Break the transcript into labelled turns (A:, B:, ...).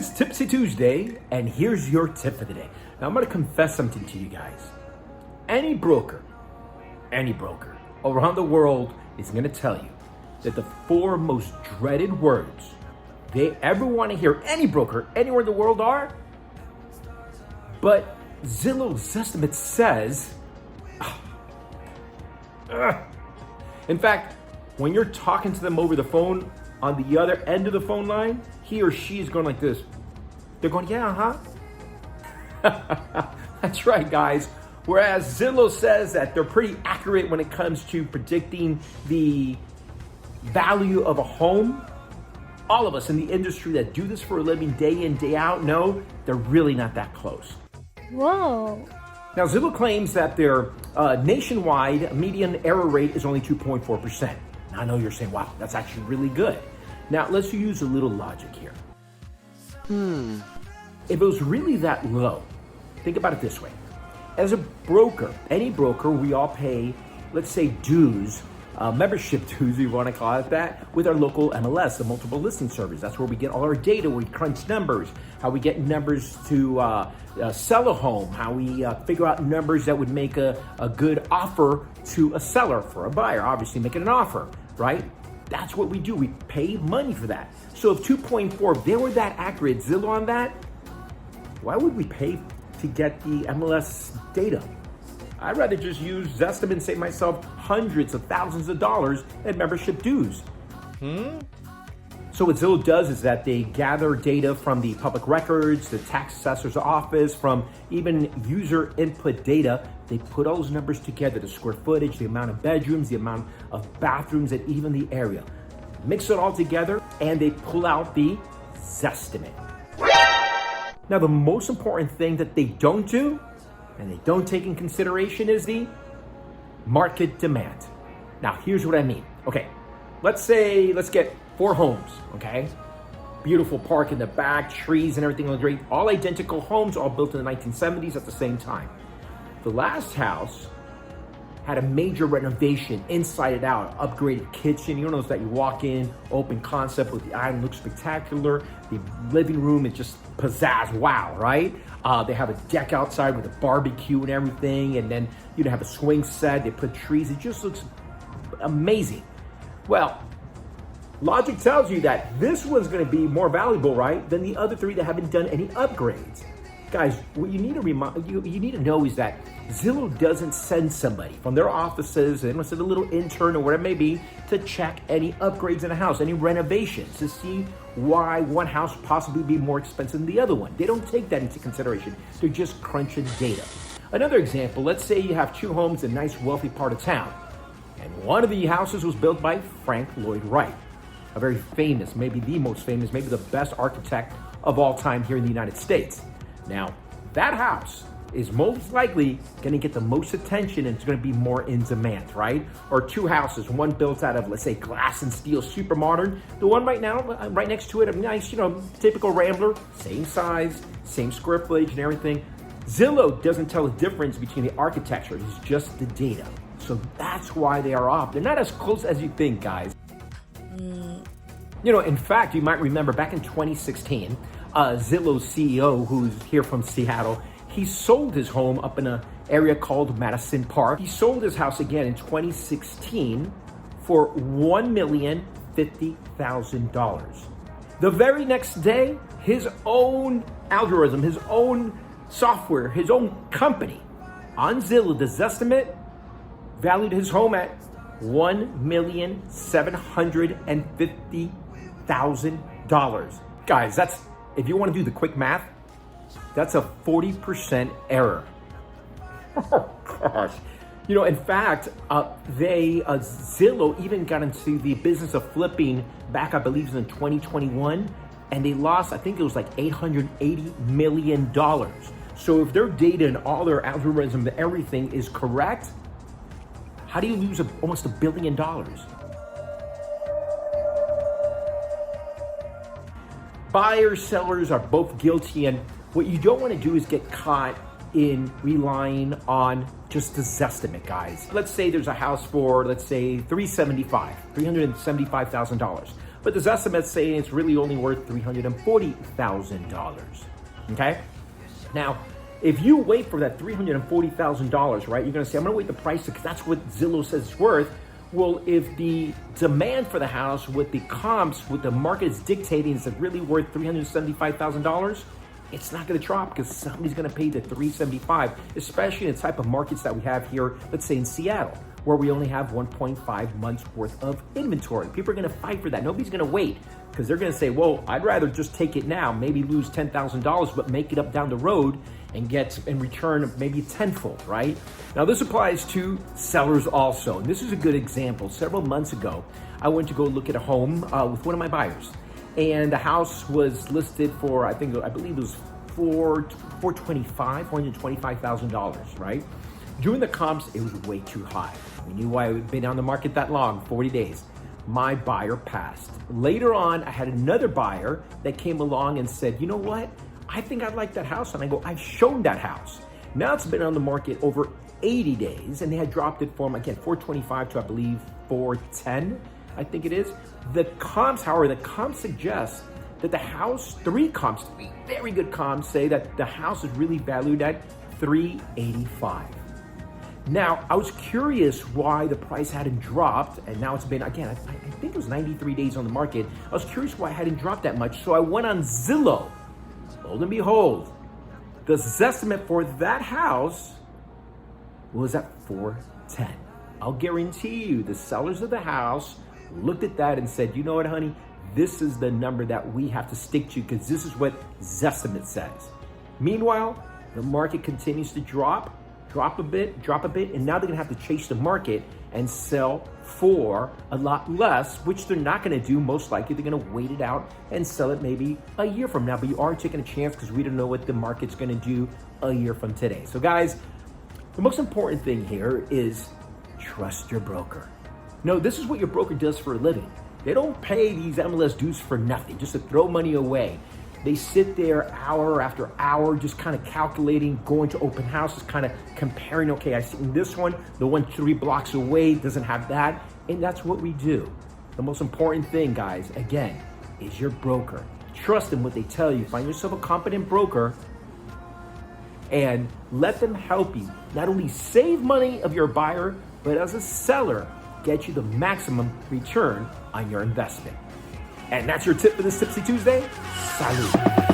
A: is Tipsy Tuesday, and here's your tip for the day. Now, I'm going to confess something to you guys. Any broker around the world is going to tell you that the 4 most dreaded words they ever want to hear, any broker anywhere in the world, are, but Zillow Zestimate says, in fact, when you're talking to them over the phone, on the other end of the phone line, he or she is going like this. They're going, yeah, That's right, guys. Whereas Zillow says that they're pretty accurate when it comes to predicting the value of a home, all of us in the industry that do this for a living day in, day out, know they're really not that close.
B: Whoa.
A: Now, Zillow claims that their nationwide median error rate is only 2.4%. Now, I know you're saying, wow, that's actually really good. Now, let's use a little logic here. If it was really that low, think about it this way. As a broker, any broker, we all pay, let's say, dues, membership dues, if you want to call it that, with our local MLS, the multiple listing service. That's where we get all our data, we crunch numbers, how we get numbers to sell a home, how we figure out numbers that would make a good offer to a seller for a buyer, obviously making an offer, right? That's what we do. We pay money for that. So if 2.4, if they were that accurate, Zillow on that, why would we pay to get the MLS data? I'd rather just use Zestimate and save myself hundreds of thousands of dollars in membership dues. So what Zillow does is that they gather data from the public records, the tax assessor's office, from even user input data. They put all those numbers together, the square footage, the amount of bedrooms, the amount of bathrooms, and even the area. Mix it all together, and they pull out the Zestimate. Now, the most important thing that they don't do, and they don't take in consideration, is the market demand. Now, here's what I mean. Okay, let's get 4 homes, okay? Beautiful park in the back, trees and everything was great. All identical homes, all built in the 1970s at the same time. The last house had a major renovation inside and out, upgraded kitchen. You notice that you walk in, open concept with the island, looks spectacular. The living room is just pizzazz, wow, right? They have a deck outside with a barbecue and everything, and then you have a swing set, they put trees, it just looks amazing. Well, logic tells you that this one's gonna be more valuable, right, than the other 3 that haven't done any upgrades. Guys, what you need to know is that Zillow doesn't send somebody from their offices, they don't send a little intern or whatever it may be, to check any upgrades in a house, any renovations, to see why one house possibly be more expensive than the other one. They don't take that into consideration. They're just crunching data. Another example, let's say you have 2 homes in a nice wealthy part of town, and one of the houses was built by Frank Lloyd Wright, a very famous, maybe the most famous, maybe the best architect of all time here in the United States. Now, that house is most likely going to get the most attention, and it's going to be more in demand, right? Or 2 houses, one built out of, let's say, glass and steel, super modern. The one right now, right next to it, a nice, typical Rambler, same size, same square footage and everything. Zillow doesn't tell the difference between the architecture, it's just the data. So that's why they are off. They're not as close as you think, guys. In fact, you might remember back in 2016, Zillow's CEO, who's here from Seattle, he sold his home up in an area called Madison Park. He sold his house again in 2016 for $1,050,000. The very next day, his own algorithm, his own software, his own company on Zillow, the Zestimate, valued his home at $1,750,000. Guys, that's, if you want to do the quick math, that's a 40% error. Oh gosh. In fact, Zillow even got into the business of flipping back, I believe it was in 2021, and they lost, I think it was like $880 million. So if their data and all their algorithms and everything is correct, how do you lose almost $1 billion? Buyers, sellers are both guilty, and what you don't want to do is get caught in relying on just the Zestimate, guys. Let's say there's a house for, let's say, $375,000. but the estimate's saying it's really only worth $340,000. Okay? Now, if you wait for that $340,000, right, you're going to say, I'm going to wait the price because that's what Zillow says it's worth. Well, if the demand for the house with the comps, with the market is dictating, is it really worth $375,000? It's not going to drop because somebody's going to pay the $375,000, especially in the type of markets that we have here, let's say in Seattle, where we only have 1.5 months worth of inventory. People are going to fight for that. Nobody's going to wait because they're going to say, well, I'd rather just take it now, maybe lose $10,000, but make it up down the road and get in return maybe tenfold, right? Now this applies to sellers also. And this is a good example. Several months ago, I went to go look at a home with one of my buyers, and the house was listed for, I believe it was $425,000, right? During the comps, it was way too high. We knew why it had been on the market that long, 40 days. My buyer passed. Later on, I had another buyer that came along and said, you know what? I think I like that house. And I go, I've shown that house. Now it's been on the market over 80 days, and they had dropped it from, again, 425 to, I believe, 410, I think it is. The comps, however, the comps suggest that the house, three very good comps say that the house is really valued at $385. Now, I was curious why the price hadn't dropped, and now it's been, again, I think it was 93 days on the market. I was curious why it hadn't dropped that much, so I went on Zillow. Lo and behold, the Zestimate for that house was at 410. I'll guarantee you the sellers of the house looked at that and said, you know what, honey, this is the number that we have to stick to because this is what Zestimate says. Meanwhile, the market continues to drop a bit, and now they're gonna have to chase the market and sell for a lot less, which they're not gonna do. Most likely they're gonna wait it out and sell it maybe a year from now, but you are taking a chance because we don't know what the market's gonna do a year from today. So guys, the most important thing here is trust your broker. No, this is what your broker does for a living. They don't pay these MLS dues for nothing, just to throw money away. They sit there hour after hour, just kind of calculating, going to open houses, kind of comparing, okay, I see this one, the one 3 blocks away doesn't have that. And that's what we do. The most important thing, guys, again, is your broker. Trust in what they tell you. Find yourself a competent broker and let them help you not only save money of your buyer, but as a seller, get you the maximum return on your investment. And that's your tip for this Tipsy Tuesday. Salud.